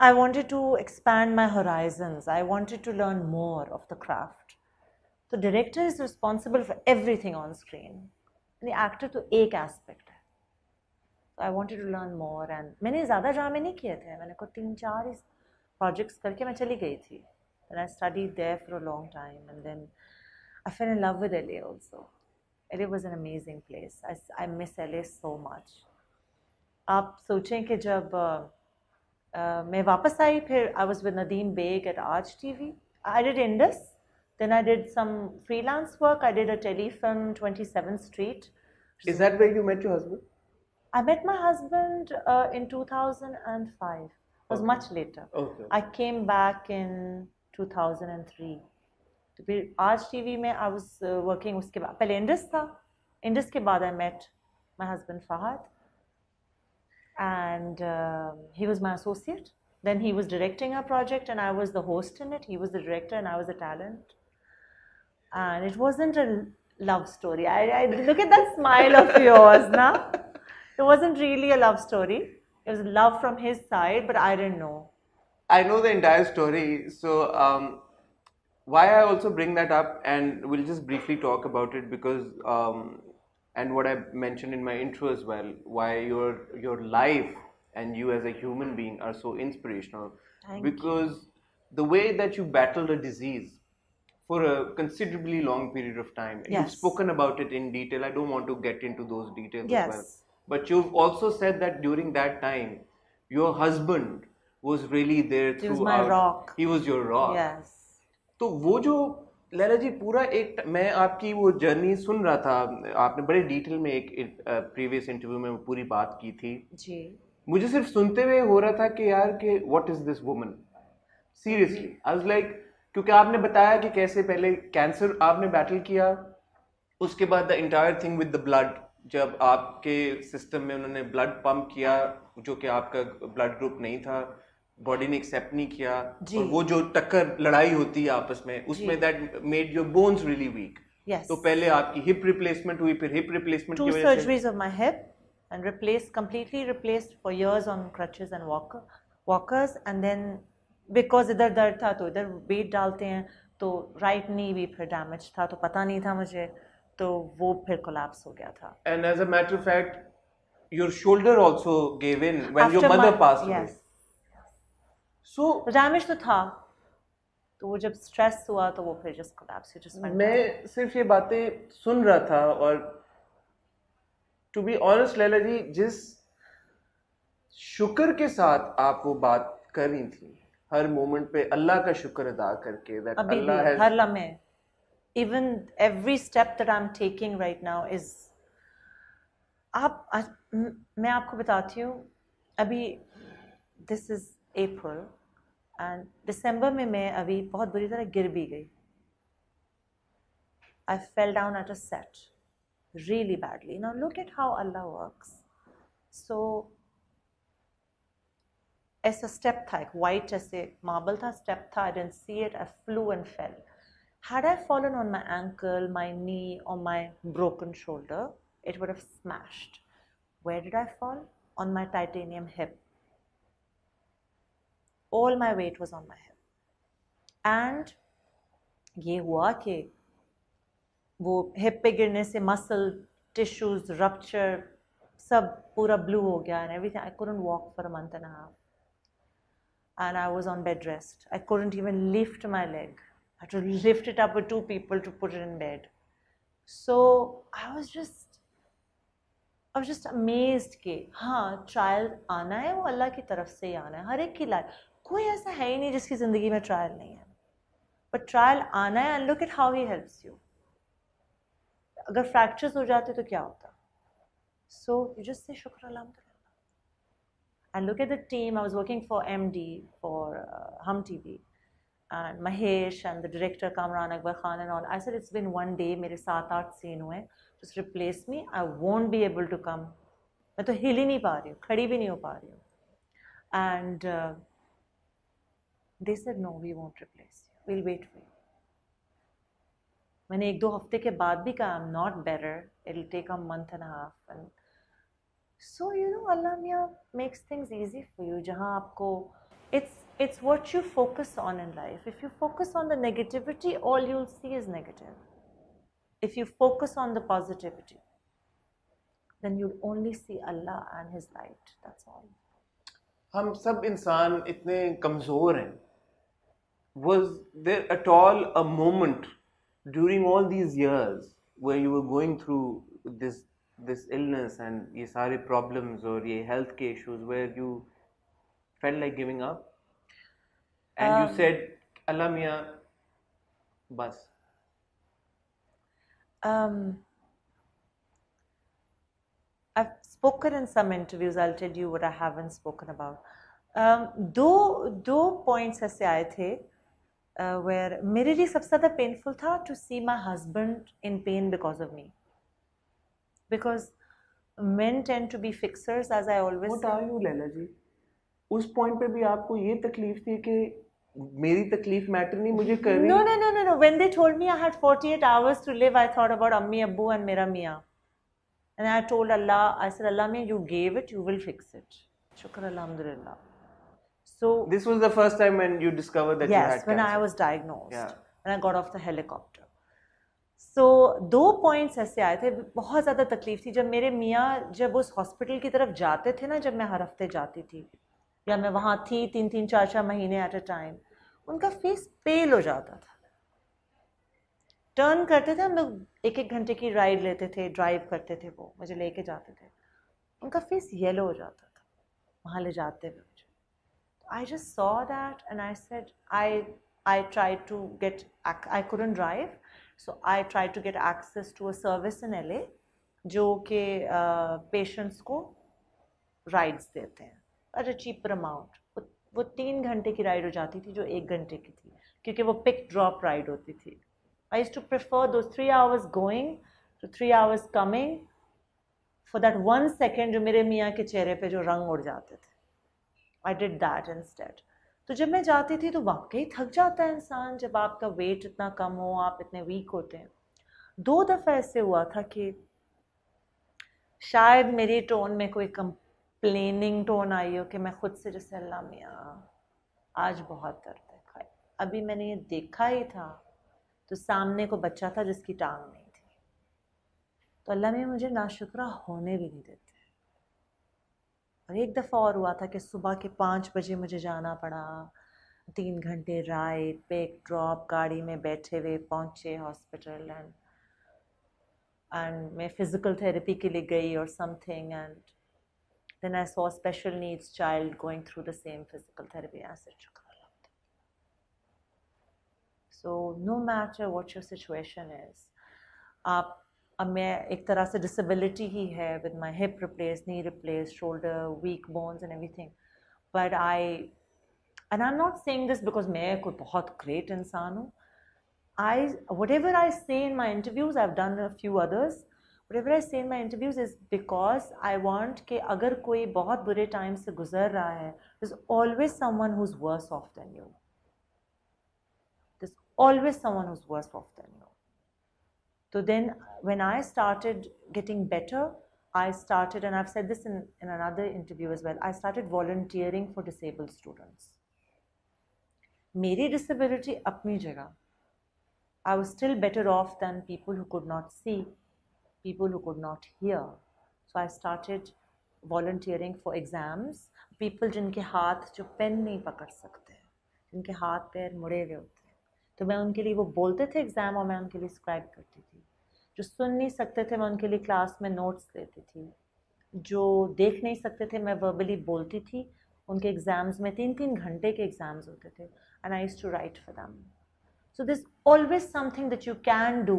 I wanted to expand my horizons. I wanted to learn more of the craft. The director is responsible for everything on screen. And the actor to एक aspect है. So I wanted to learn more and मैंने ज़्यादा ड्रामे नहीं किए थे. मैंने को 3-4 projects करके मैं चली गई थी. And I studied there for a long time and then I fell in love with LA also. LA was an amazing place. I miss LA so much. आप सोचें कि जब मैं वापस आई फिर I was with Nadeem Beg at Arch TV. I did Indus. Then I did some freelance work. I did a telefilm 27th Street. Is that where you met your husband? I met my husband in 2005. It was much later. Okay. I came back in 2003. तो फिर Arch TV में I was working उसके बाद पहले Indus था. Indus के बाद I met my husband Fahad. And he was my associate. Then he was directing our project and I was the host in it. He was the director and I was the talent. And it wasn't a love story. I look at that smile of yours now. It wasn't really a love story. It was love from his side, but I didn't know. I know the entire story. So why I also bring that up, and we'll just briefly talk about it because and what I mentioned in my intro as well, why your life and you as a human being are so inspirational. Thank because the way that you battled a disease for a considerably long period of time, and you've Yes. spoken about it in detail. I don't want to get into those details as well. Yes. But you've also said that during that time, your husband was really there He was throughout. my rock. He was your rock. Yes. तो वो जो लैला जी पूरा एक मैं आपकी वो journey सुन रहा था, आपने बड़े डिटेल में एक प्रीवियस इंटरव्यू में पूरी बात की थी जी. मुझे सिर्फ सुनते हुए हो रहा था कि यार कि what is this woman seriously I was like क्योंकि आपने बताया कि कैसे पहले कैंसर आपने बैटल किया उसके बाद the entire thing with the blood जब आपके सिस्टम में उन्होंने ब्लड पंप किया जो कि आपका ब्लड ग्रुप नहीं था बॉडी ने एक्सेप्ट नहीं किया और वो जो टक्कर लड़ाई होती है आपस में उसमें that made your bones really weak. Yes. तो पहले आपकी हिप रिप्लेसमेंट हुई फिर हिप रिप्लेसमेंट की Two वजह से surgeries of my hip and completely replaced for years on crutches and walkers and then because इधर दर्द था तो इधर वेट डालते हैं तो राइट नी भी फिर डैमेज था तो पता नहीं था मुझे तो वो फिर कोलैप्स हो गया था. And as a matter of fact, your shoulder also gave in when After your mother my- passed away. yes. So damage तो था तो वो जब स्ट्रेस हुआ तो वो फिर जस्ट कोलैप्स जस्ट मैं सिर्फ ये बातें सुन रहा था और टू बी ऑनेस्ट लैला जी जिस शुक्र के साथ आप वो बात कर रही थी हर मोमेंट पे अल्लाह का शुक्र अदा करके that अभी भी Allah has हर लम्हे even every step that I'm taking right now is मैं आपको बताती हूँ अभी this is April and December में मैं अभी बहुत बुरी तरह गिर भी गई. I fell down at a set really badly. Now look at how Allah works. So ऐसा step था एक white ऐसे marble था step था I didn't see it I flew and fell. Had I fallen on my ankle, my knee or my broken shoulder, it would have smashed. Where did I fall? On my titanium hip. All my weight was on my hip. And ये हुआ कि वो hip पे गिरने से muscle, tissues, rupture, सब पूरा blue हो गया and everything. I couldn't walk for a month and a half. And I was on bed rest. I couldn't even lift my leg. I had to lift it up with 2 people to put it in bed. So I was just amazed कि हाँ trial आना है वो अल्लाह की तरफ से ही आना है हर एक की लाइफ कोई ऐसा है ही नहीं जिसकी ज़िंदगी में ट्रायल नहीं है बट ट्रायल आना है and look at how he helps you. अगर फ्रैक्चर्स हो जाते तो क्या होता सो यू जस्ट से शुक्र अल्हम्दुलिल्लाह and look at the team I was working for MD for हम TV and Mahesh and the director Kamran Akbar Khan and all. I said it's been one day मेरे 7-8 scene हुए just replace me I won't be able to come. मैं तो हिल ही नहीं पा रही हूँ खड़ी भी नहीं हो पा रही हूँ and they said no we won't replace you we'll wait for you. मैंने 1-2 हफ्ते के बाद भी कहा I'm not better it'll take a month and a half and so you know Allah Miya makes things easy for you जहाँ आपको it's what you focus on in life. If you focus on the negativity, all you'll see is negative. If you focus on the positivity, then you'll only see Allah and His light. That's all. हम सब इंसान इतने कमजोर हैं. Was there at all a moment during all these years where you were going through this illness and ये सारे problems और ये health के issues where you felt like giving up and you said Allah Miya bas? I've spoken in some interviews. I'll tell you what I haven't spoken about. दो points ऐसे आए थे where मेरे लिए सबसे ज़्यादा painful था to see my husband in pain because of me. Because men tend to be fixers, as I always What say. are you, Laila जी? उस point पे भी आपको ये तकलीफ थी कि मेरी तकलीफ मैटर नहीं मुझे कर रही? No. When they told me I had 48 hours to live, I thought about Ammi, Abbu and Mera Mia. And I told Allah, I said, Allah Mia, you gave it, you will fix it. Shukr Alhamdulillah. So This was the first time when you discovered that you had yes, when cancer. I was diagnosed. Yeah. When I got off the helicopter. So दो points ऐसे आए थे, बहुत ज़्यादा तकलीफ थी जब मेरे मियाँ जब उस हॉस्पिटल की तरफ जाते थे ना, जब मैं हर हफ्ते जाती थी या मैं वहाँ थी 3-3, 4-4 महीने एट अ टाइम, उनका फेस पेल हो जाता था. टर्न करते थे, हम लोग 1-1 घंटे की राइड लेते थे, ड्राइव करते थे, वो मुझे लेके जाते थे, उनका फेस येलो हो जाता था वहाँ ले जाते हुए. मुझे I just saw that and I said I tried to get, I couldn't drive, so I tried to get access to a service in LA जो कि patients को rides देते हैं at a cheaper amount. वो 3 घंटे की ride हो जाती थी जो 1 घंटे की थी, क्योंकि वो पिक ड्रॉप राइड होती थी. I used to prefer those 3 hours going to 3 hours coming for that 1 second जो मेरे मियाँ के चेहरे पे जो रंग उड़ जाते थे. I did that instead. तो जब मैं जाती थी तो वाकई थक जाता है इंसान जब आपका वेट इतना कम हो, आप इतने वीक होते हैं. 2 दफ़ा ऐसे हुआ था कि शायद मेरी टोन में कोई कंप्लेनिंग टोन आई हो कि मैं खुद से जैसे अल्लाह मियाँ आज बहुत दर्द है, अभी मैंने ये देखा ही था तो सामने को बच्चा था जिसकी टांग नहीं थी, तो अल्लाह मियाँ मुझे नाशुक्रा होने भी नहीं देते. और एक दफ़ा और हुआ था कि सुबह के 5 बजे मुझे जाना पड़ा, 3 घंटे राइड, पिक ड्रॉप, गाड़ी में बैठे हुए पहुँचे हॉस्पिटल एंड मैं फ़िज़िकल थेरेपी के लिए गई और something, and then I saw special needs child going through the same physical therapy. I said शुक्र Allah. So no matter what your situation is, आप अब मैं एक तरह से डिसेबिलिटी ही है with my hip replace, knee replace, shoulder, weak bones and everything, but I and I am not saying this because मैं कोई बहुत ग्रेट इंसान हूँ. आई whatever I say in my interviews, I've done a few others, whatever I say in my interviews is because I want कि अगर कोई बहुत बुरे टाइम से गुजर रहा है, there's always someone who's worse off than you. There's always someone who's worse off than you. So then when I started getting better, I started, and I've said this in another interview as well, I started volunteering for disabled students. मेरी disability अपनी जगह, I was still better off than people who could not see, people who could not hear. So I started volunteering for exams, people जिनके हाथ जो pen नहीं पकड़ सकते, जिनके हाथ पैर मुड़े हुए होते हैं, तो मैं उनके लिए वो बोलते थे एग्ज़ाम और मैं उनके लिए स्क्राइब करती थी. जो सुन नहीं सकते थे मैं उनके लिए क्लास में नोट्स लेती थी, जो देख नहीं सकते थे मैं वर्बली बोलती थी. उनके एग्ज़ाम्स में 3-3 घंटे के एग्ज़ाम्स होते थे, and I used to write for them. So this always something that you can do.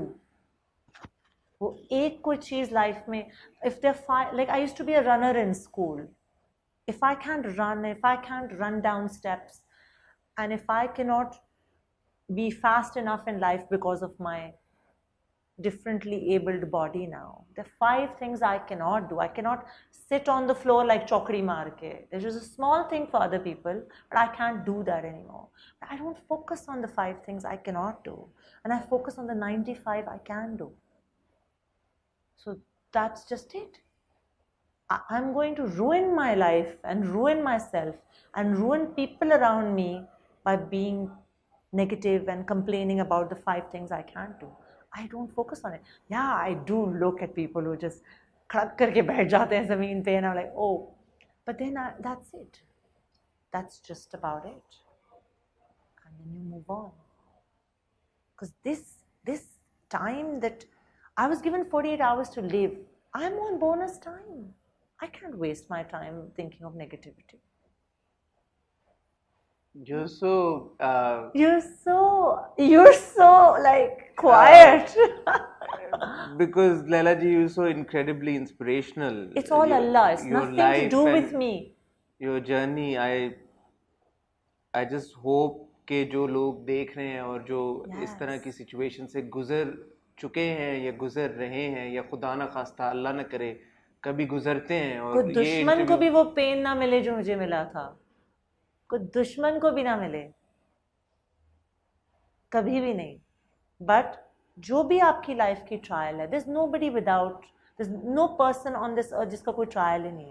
वो एक कोई चीज़ लाइफ में, if they like I used to be a runner in school. If I can't run down steps, and if I cannot be fast enough in life because of my differently abled body now, there are 5 things I cannot do. I cannot sit on the floor like chokri maar ke. This is a small thing for other people, but I can't do that anymore. I don't focus on the 5 things I cannot do, and I focus on the 95 I can do. So that's just it. I'm going to ruin my life and ruin myself and ruin people around me by being negative and complaining about the 5 things I can't do. I don't focus on it. Yeah, I do look at people who just खड़क करके बैठ जाते हैं ज़मीन पे and I'm like, oh, but then that's it. That's just about it. And then you move on. Because this time that I was given 48 hours to live, I'm on bonus time. I can't waste my time thinking of negativity. You're so You're so like quiet. because Laila ji, you're so incredibly inspirational. It's all Allah. It's your nothing to life do and with me. your journey. I just hope कि जो लोग देख रहे हैं और जो इस तरह की सिचुएशन से गुजर चुके हैं या गुजर रहे हैं या खुदा ना खास्ता अल्लाह न करे कभी गुजरते हैं और कोई दुश्मन को भी वो पेन ना मिले जो मुझे मिला था, कोई दुश्मन को भी ना मिले, कभी भी नहीं. बट जो भी आपकी लाइफ की ट्रायल है, there's nobody without, there's no person on this earth जिसका कोई ट्रायल ही नहीं है.